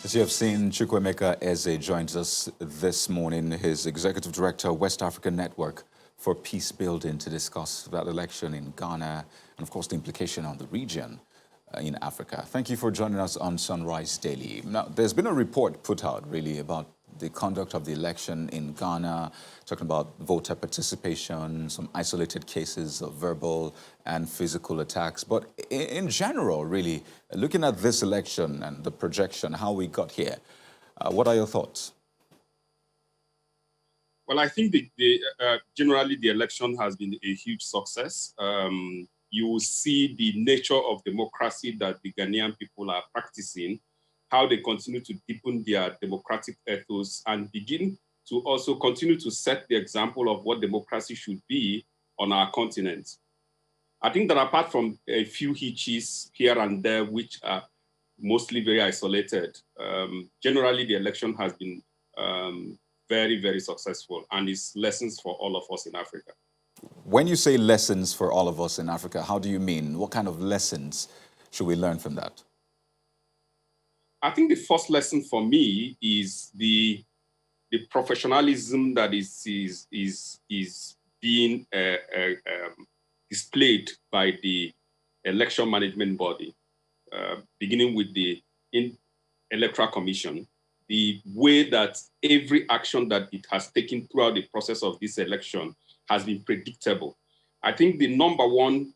As you have seen, Chukwuemeka Eze joins us this morning, his Executive Director, West African Network for Peace Building, to discuss that election in Ghana and, of course, the implication on the region in Africa. Thank you for joining us on Sunrise Daily. Now, there's been a report put out, really, about the conduct of the election in Ghana, talking about voter participation, some isolated cases of verbal and physical attacks. But in general, really, looking at this election and the projection, how we got here, what are your thoughts? Well, I think generally the election has been a huge success. You will see the nature of democracy that the Ghanaian people are practicing, how they continue to deepen their democratic ethos and begin to also continue to set the example of what democracy should be on our continent. I think that apart from a few hitches here and there, which are mostly very isolated, generally the election has been very, very successful, and it's lessons for all of us in Africa. When you say lessons for all of us in Africa, how do you mean? What kind of lessons should we learn from that? I think the first lesson for me is the professionalism that is being displayed by the election management body, beginning with the Electoral Commission, the way that every action that it has taken throughout the process of this election has been predictable. I think the number one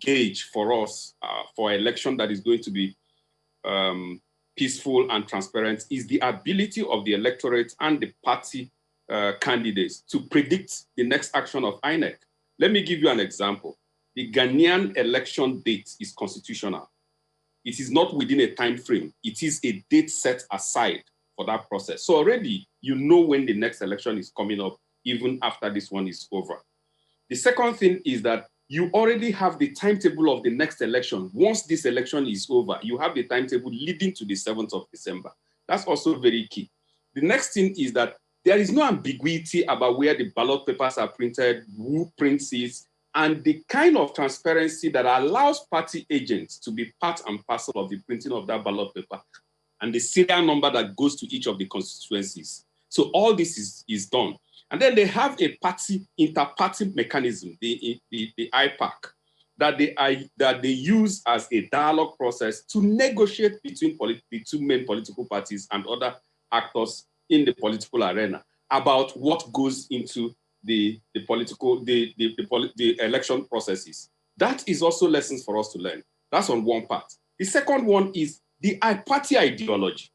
gauge for us for an election that is going to be peaceful and transparent is the ability of the electorate and the party candidates to predict the next action of INEC. Let me give you an example. The Ghanaian election date is constitutional. It is not within a time frame. It is a date set aside for that process. So already you know when the next election is coming up, even after this one is over. The second thing is that you already have the timetable of the next election. Once this election is over, you have the timetable leading to the 7th of December. That's also very key. The next thing is that there is no ambiguity about where the ballot papers are printed, who prints it, and the kind of transparency that allows party agents to be part and parcel of the printing of that ballot paper and the serial number that goes to each of the constituencies. So all this is done. And then they have a inter-party mechanism, the IPAC, that they use as a dialogue process to negotiate between the two main political parties and other actors in the political arena about what goes into the election processes. That is also lessons for us to learn. That's on one part. The second one is the party ideology.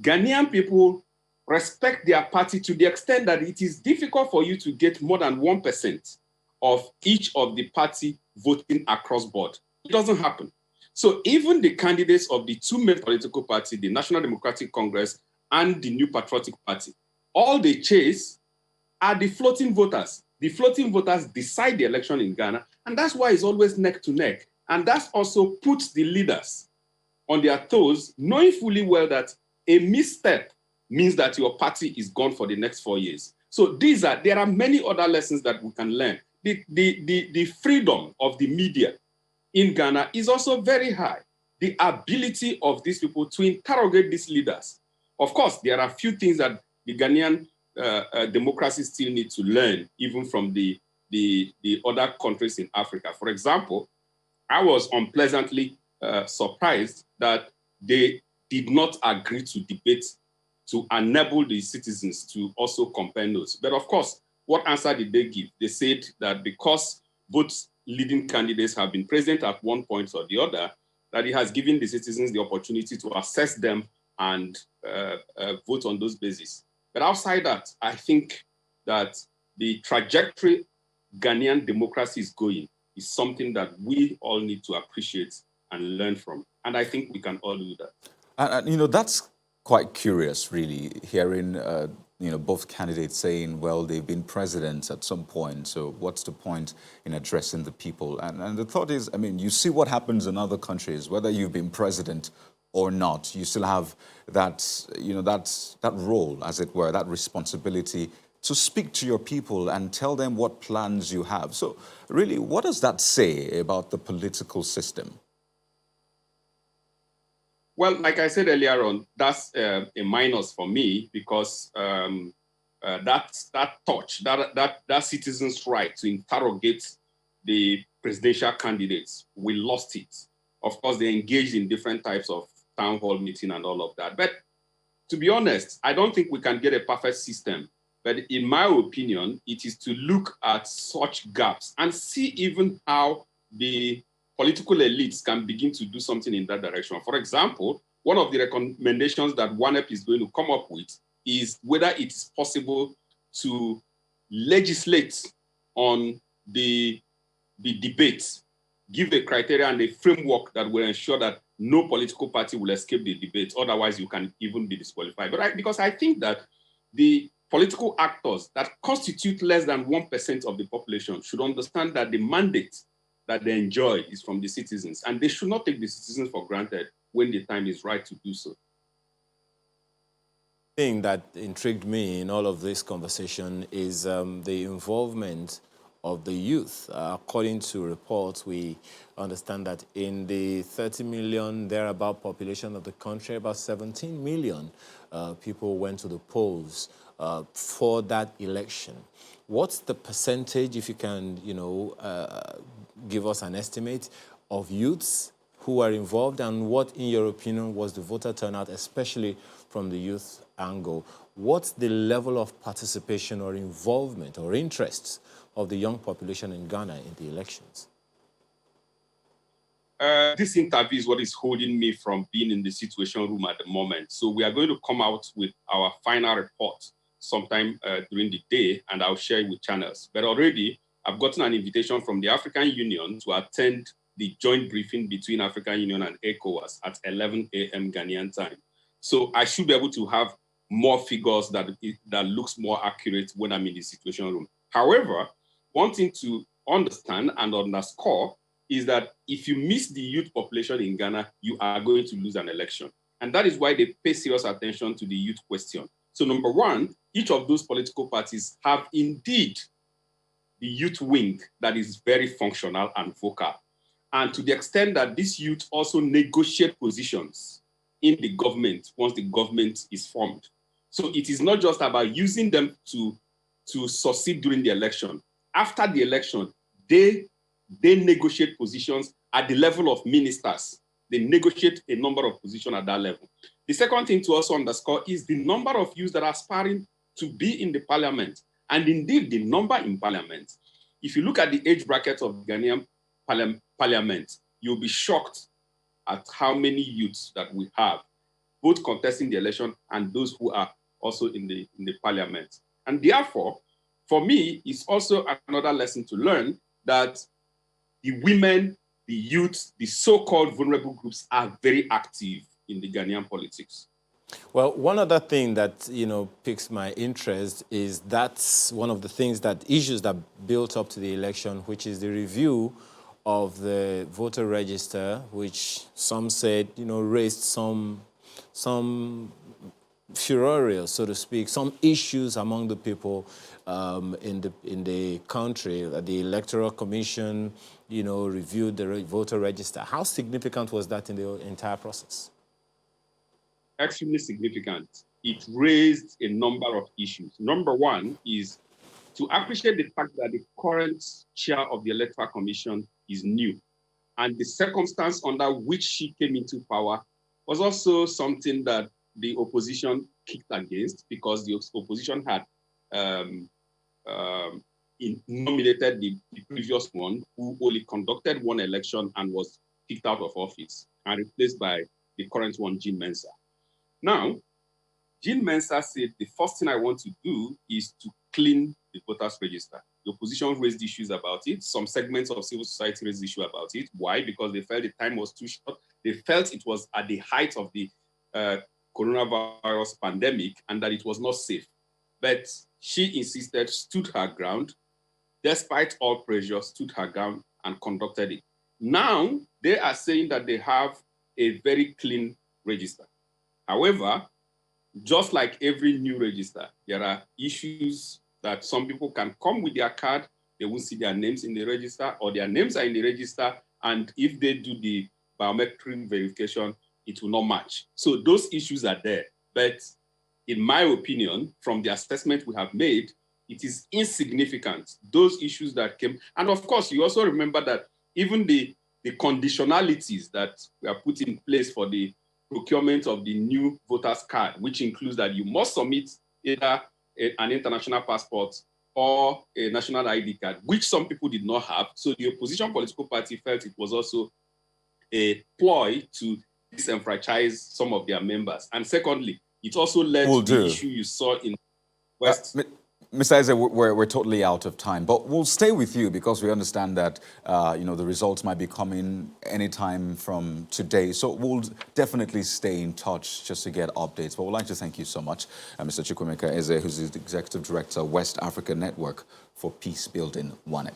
Ghanaian people respect their party to the extent that it is difficult for you to get more than 1% of each of the party voting across board. It doesn't happen. So even the candidates of the two main political parties, the National Democratic Congress and the New Patriotic Party, all they chase are the floating voters. The floating voters decide the election in Ghana, and that's why it's always neck to neck. And that also puts the leaders on their toes, knowing fully well that a misstep means that your party is gone for the next 4 years. So there are many other lessons that we can learn. The freedom of the media in Ghana is also very high. The ability of these people to interrogate these leaders. Of course, there are a few things that the Ghanaian democracy still need to learn, even from the other countries in Africa. For example, I was unpleasantly surprised that they did not agree to debate to enable the citizens to also compare notes. But of course, what answer did they give? They said that because both leading candidates have been present at one point or the other, that it has given the citizens the opportunity to assess them and vote on those bases. But outside that, I think that the trajectory Ghanaian democracy is going is something that we all need to appreciate and learn from. And I think we can all do that. And that's quite curious, really, hearing both candidates saying, well, they've been presidents at some point, so what's the point in addressing the people? And the thought is, I mean, you see what happens in other countries, whether you've been president or not, you still have that, that role, as it were, that responsibility to speak to your people and tell them what plans you have. So really, what does that say about the political system? Well, like I said earlier on, that's a minus for me because that citizens' right to interrogate the presidential candidates, we lost it. Of course, they engaged in different types of town hall meeting and all of that. But to be honest, I don't think we can get a perfect system. But in my opinion, it is to look at such gaps and see even how the political elites can begin to do something in that direction. For example, one of the recommendations that WANEP is going to come up with is whether it is possible to legislate on the debate, give a criteria and a framework that will ensure that no political party will escape the debate. Otherwise, you can even be disqualified. But because I think that the political actors that constitute less than 1% of the population should understand that the mandate that they enjoy is from the citizens, and they should not take the citizens for granted when the time is right to do so. The thing that intrigued me in all of this conversation is the involvement of the youth. According to reports, we understand that in the 30 million thereabout population of the country, about 17 million people went to the polls for that election. What's the percentage, if you can, give us an estimate of youths who are involved, and what, in your opinion, was the voter turnout, especially from the youth angle? What's the level of participation or involvement or interests of the young population in Ghana in the elections? This interview is what is holding me from being in the situation room at the moment. So we are going to come out with our final report sometime during the day, and I'll share it with channels. But already, I've gotten an invitation from the African Union to attend the joint briefing between African Union and ECOWAS at 11 a.m. Ghanaian time. So I should be able to have more figures that looks more accurate when I'm in the situation room. However, one thing to understand and underscore is that if you miss the youth population in Ghana, you are going to lose an election. And that is why they pay serious attention to the youth question. So number one, each of those political parties have indeed the youth wing that is very functional and vocal. And to the extent that this youth also negotiate positions in the government once the government is formed. So it is not just about using them to succeed during the election. After the election, they negotiate positions at the level of ministers. They negotiate a number of positions at that level. The second thing to also underscore is the number of youths that are aspiring to be in the parliament, and indeed the number in parliament. If you look at the age bracket of the Ghanaian parliament, you'll be shocked at how many youths that we have, both contesting the election and those who are also in the parliament. And therefore, for me, it's also another lesson to learn that the women, the youth, the so-called vulnerable groups are very active in the Ghanaian politics. Well, one other thing that, piques my interest is that's one of the things issues that built up to the election, which is the review of the voter register, which some said, raised some furore, so to speak, some issues among the people in the country. The Electoral Commission, reviewed the voter register. How significant was that in the entire process? Extremely significant. It raised a number of issues. Number one is to appreciate the fact that the current chair of the Electoral Commission is new. And the circumstance under which she came into power was also something that the opposition kicked against, because the opposition had nominated the previous one, who only conducted one election and was kicked out of office and replaced by the current one, Jean Mensa. Now, Jean Mensa said, the first thing I want to do is to clean the voters register. The opposition raised issues about it. Some segments of civil society raised issues about it. Why? Because they felt the time was too short. They felt it was at the height of the coronavirus pandemic and that it was not safe. But she insisted, stood her ground, despite all pressure, stood her ground and conducted it. Now, they are saying that they have a very clean register. However, just like every new register, there are issues that some people can come with their card, they won't see their names in the register, or their names are in the register, and if they do the biometric verification, it will not match. So those issues are there. But in my opinion, from the assessment we have made, it is insignificant. Those issues that came, and of course, you also remember that even the conditionalities that were put in place for the procurement of the new voters card, which includes that you must submit either an international passport or a national ID card, which some people did not have. So the opposition political party felt it was also a ploy to disenfranchise some of their members. And secondly, it also led to the issue you saw in West. Mr. Isaac, we're totally out of time, but we'll stay with you because we understand that the results might be coming anytime from today. So we'll definitely stay in touch just to get updates. But we'd like to thank you so much, Mr. Chukwuemeka Eze, who's the Executive Director, West Africa Network for Peace Building, WANEP.